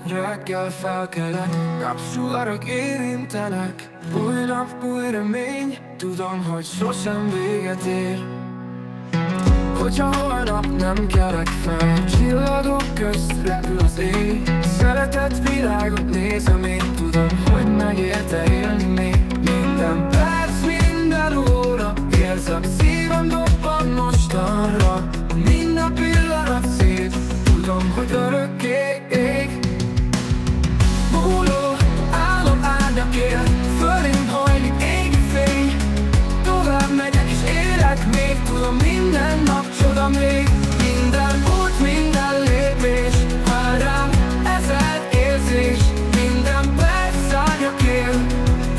reggel felkelek, napsugarak érintenek. Új nap, új remény, tudom, hogy sosem véget ér. Hogyha holnap nem kelek fel, csillagok közt repül az éj. Szeretett világot nézem, én tudom, hogy megérte élni még. Minden perc, minden óra, érzem szívem dobban mostanra. Minden pillanat szép, tudom, hogy örökké ég. Múló álom árnyakért, fölém hajlik égi fény. Tovább megyek és élek még, tudom, minden nap csoda még. Minden út, minden lépés, vár rám ezer érzés. Minden perc szárnyakért,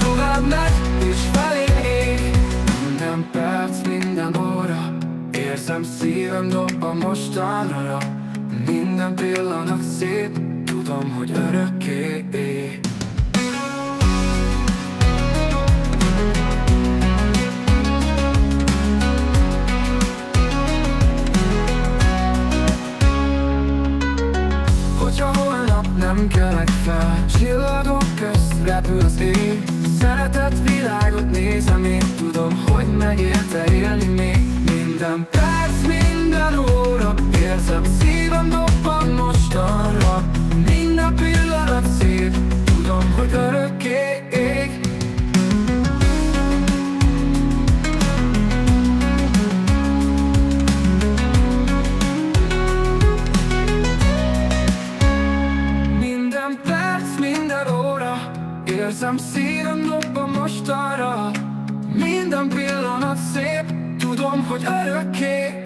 tovább megy és felé ég. Minden perc, minden óra, érzem szívem dobban mostanra. Minden pillanat szép, tudom, hogy örökké ég. Hogyha holnap nem kelek fel, csillagok közt repül az éj. Szeretett világot nézem, én tudom, hogy megérte élni még. Minden perc, minden óra, érzem szívem dobban mostanra. Minden pillanat szép, tudom, hogy örökké ég. Minden perc, minden óra, érzem szívem dobban mostanra. Minden pillanat szép, tudom, hogy örökké